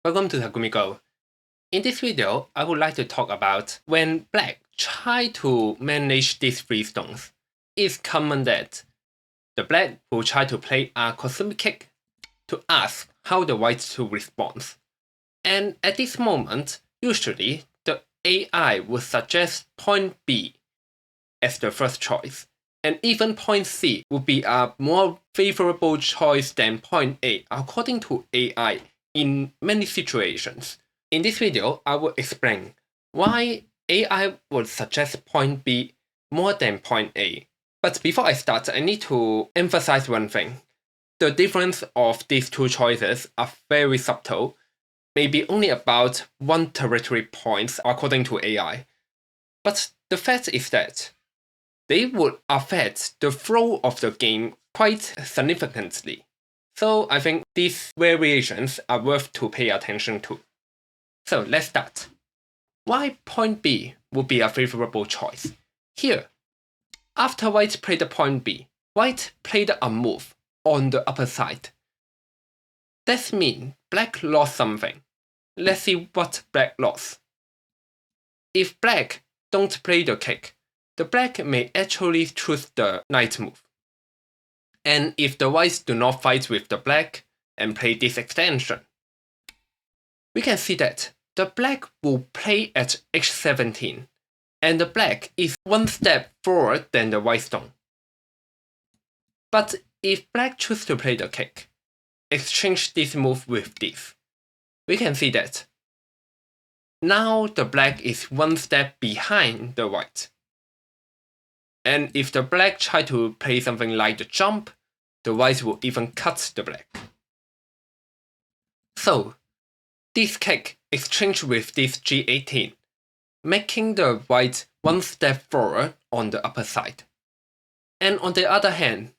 Welcome to Takumi Go. In this video, I would like to talk about when black try to manage these three stones. It's common that the black will try to play a cosmic kick to ask how the white to respond. And at this moment, usually the AI would suggest point B as the first choice, and even point C would be a more favorable choice than point A according to AI in many situations. In this video, I will explain why AI would suggest point B more than point A. But before I start, I need to emphasize one thing. The difference of these two choices are very subtle, maybe only about 1 territory points according to AI. But the fact is that they would affect the flow of the game quite significantly. So I think these variations are worth to pay attention to. So let's start. Why point B would be a favorable choice? Here, after white played the point B, white played a move on the upper side. That means black lost something. Let's see what black lost. If black don't play the kick, the black may actually choose the knight move. And if the whites do not fight with the black and play this extension, we can see that the black will play at h17, and the black is one step forward than the white stone. But if black chooses to play the kick, exchange this move with this, we can see that now the black is one step behind the white. And if the black try to play something like the jump, the white will even cut the black. So, this kick exchanged with this g18, making the white one step forward on the upper side. And on the other hand,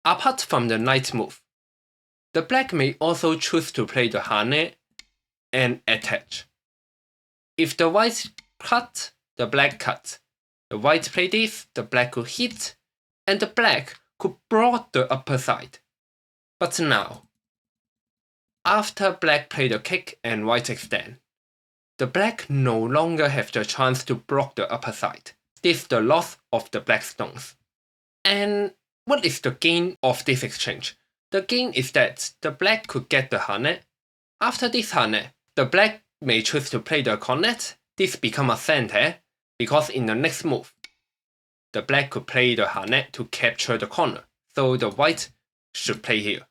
apart from the knight move, the black may also choose to play the hane and attach. If the white cut, the black cut. The white play this, the black could hit, and the black could block the upper side. But now, after black play the kick and white extend, the black no longer have the chance to block the upper side. This is the loss of the black stones. And what is the gain of this exchange? The gain is that the black could get the hane. After this hane, the black may choose to play the cornet. This become a center, because in the next move, the black could play the hane to capture the corner, so the white should play here.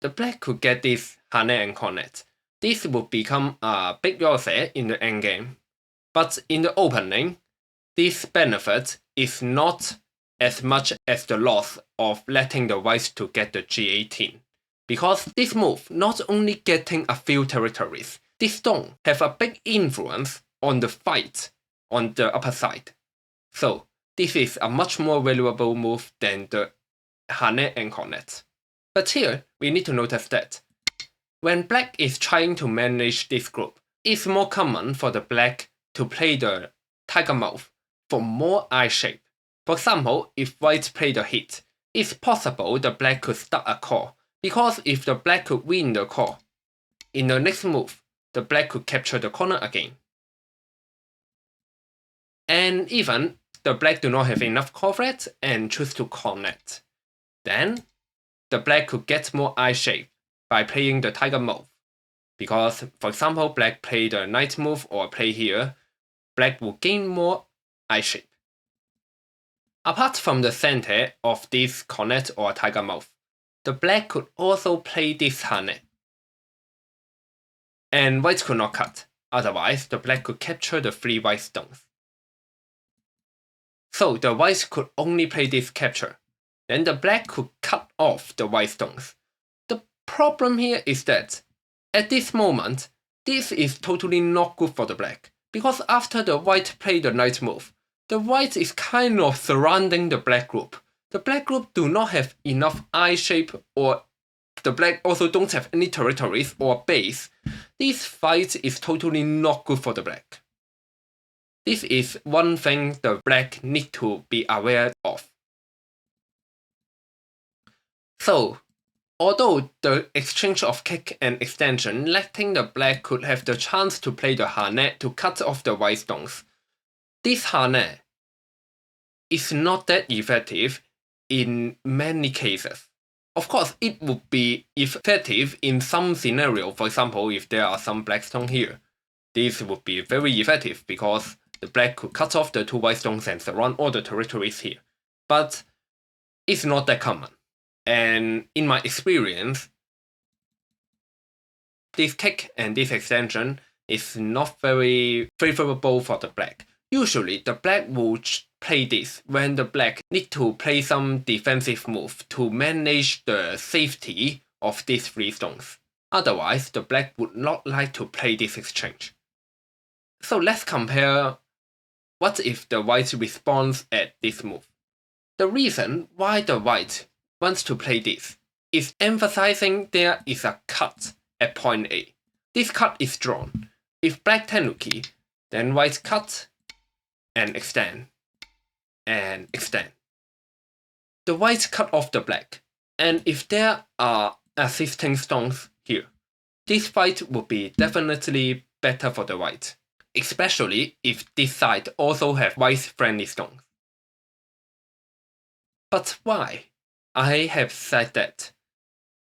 The black could get this hane and cornet. This would become a big joseki in the endgame. But in the opening, this benefit is not as much as the loss of letting the whites to get the g18. Because this move not only getting a few territories, this stone have a big influence on the fight on the upper side. So this is a much more valuable move than the hane and cornet. But here, we need to notice that when black is trying to manage this group, it's more common for the black to play the tiger mouth for more eye shape. For example, if white play the hit, it's possible the black could start a call, because if the black could win the call, in the next move, the black could capture the corner again. And even the black do not have enough call threat and choose to connect. Then, the black could get more eye shape by playing the tiger move. Because, for example, black play the knight move or play here, black will gain more eye shape. Apart from the center of this cornet or tiger move, the black could also play this hane. And white could not cut, otherwise the black could capture the 3 white stones. So the white could only play this capture. Then the black could cut off the white stones. The problem here is that, at this moment, this is totally not good for the black. Because after the white play the knight move, the white is kind of surrounding the black group. The black group do not have enough eye shape, or the black also don't have any territories or base. This fight is totally not good for the black. This is one thing the black need to be aware of. So, Although the exchange of kick and extension letting the black could have the chance to play the hane to cut off the white stones, this hane is not that effective in many cases. Of course, it would be effective in some scenario. For example, if there are some black stones here, this would be very effective because the black could cut off the two white stones and surround all the territories here. But it's not that common. And in my experience, this kick and this extension is not very favorable for the black. Usually, the black will play this when the black need to play some defensive move to manage the safety of these three stones. Otherwise, the black would not like to play this exchange. So let's compare what if the white responds at this move. The reason why the white wants to play this is emphasizing there is a cut at point A. This cut is drawn. If black tenuki, then white cut and extend and extend. The white cut off the black, and if there are assisting stones here, this fight would be definitely better for the white, especially if this side also have white friendly stones. But why? I have said that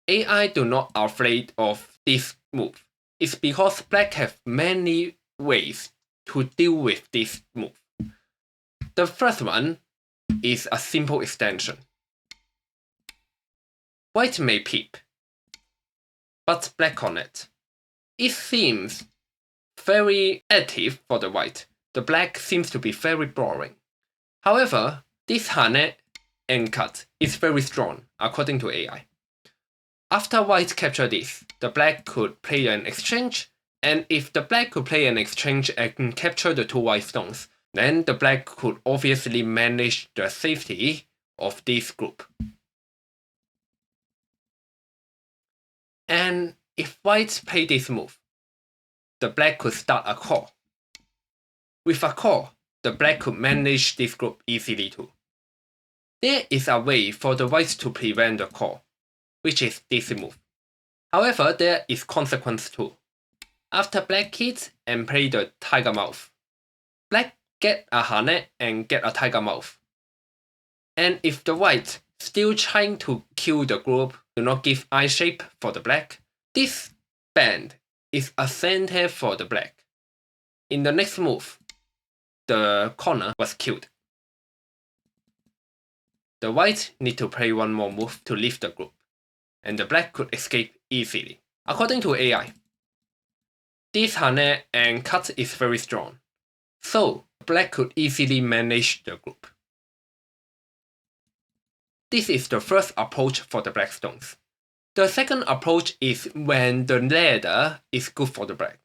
AI do not afraid of this move. It's because black have many ways to deal with this move. The first one is a simple extension. White may peep, but black on it. It seems very active for the white. The black seems to be very boring. However, this hane and cut is very strong according to AI. After white capture this, the black could play an exchange, and if the black could play an exchange and capture the two white stones, then the black could obviously manage the safety of this group. And if white play this move, the black could start a call. With a call, the black could manage this group easily too. There is a way for the whites to prevent the call, which is this move. However, there is consequence too. After black hits and play the tiger mouth, black get a hane and get a tiger mouth. And if the white still trying to kill the group to not give eye shape for the black, this band is a center for the black. In the next move, the corner was killed. The white need to play one more move to leave the group, and the black could escape easily. According to AI, this hane and cut is very strong, so black could easily manage the group. This is the first approach for the black stones. The second approach is when the ladder is good for the black.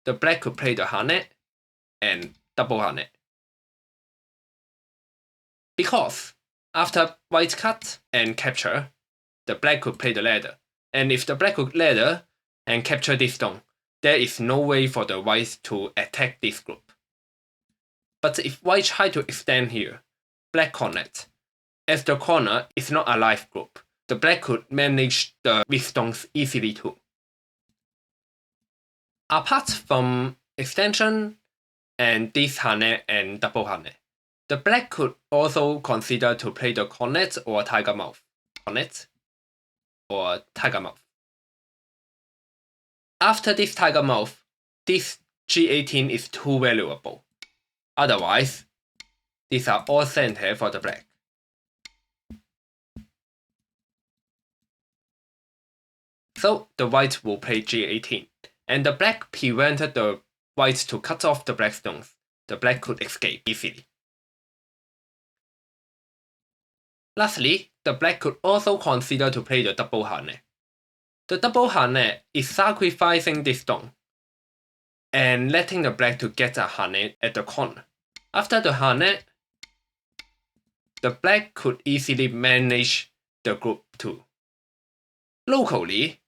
The black could play the hane and double hane. Because after white cut and capture, the black could play the ladder. And if the black could ladder and capture this stone, there is no way for the white to attack this group. But if white try to extend here, black connect. As the corner is not a live group, the black could manage the weak stones easily too. Apart from extension and this hane and double hane, the black could also consider to play the cornet or tiger mouth. Cornet or tiger mouth. After this tiger mouth, this G18 is too valuable. Otherwise, these are all center for the black. So the white will play G18, and the black prevented the white to cut off the black stones. The black could escape easily. Lastly, the black could also consider to play the double hane. The double hane is sacrificing this stone and letting the black to get a hane at the corner. After the hane, the black could easily manage the group too. Locally,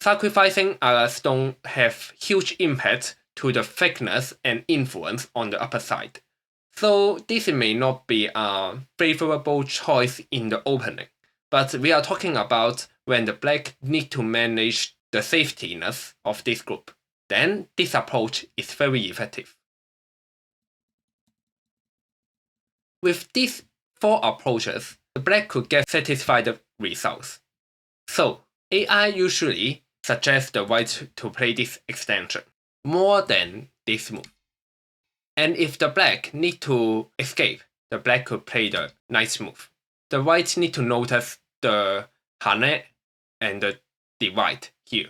sacrificing a stone have huge impact to the thickness and influence on the upper side. So this may not be a favorable choice in the opening, but we are talking about when the black need to manage the safetiness of this group, then this approach is very effective. With these 4 approaches, the black could get satisfied results. So, AI usually suggests the white to play this extension more than this move. And if the black need to escape, the black could play the knight move. The white need to notice the hane and the divide here.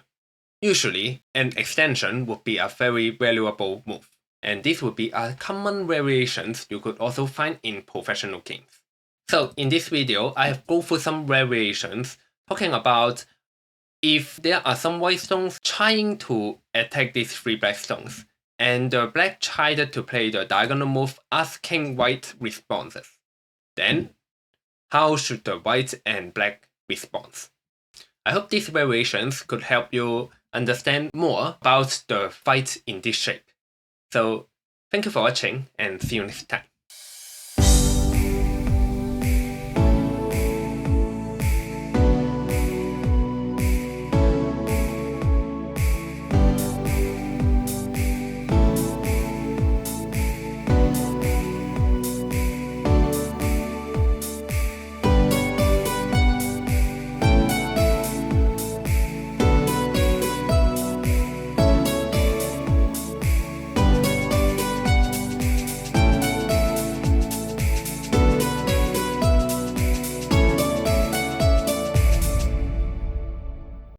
Usually, an extension would be a very valuable move, and this would be a common variations you could also find in professional games. So in this video, I have go through some variations talking about if there are some white stones trying to attack these 3 black stones, and the black tried to play the diagonal move asking white responses, then how should the white and black respond? I hope these variations could help you understand more about the fight in this shape. So thank you for watching and see you next time.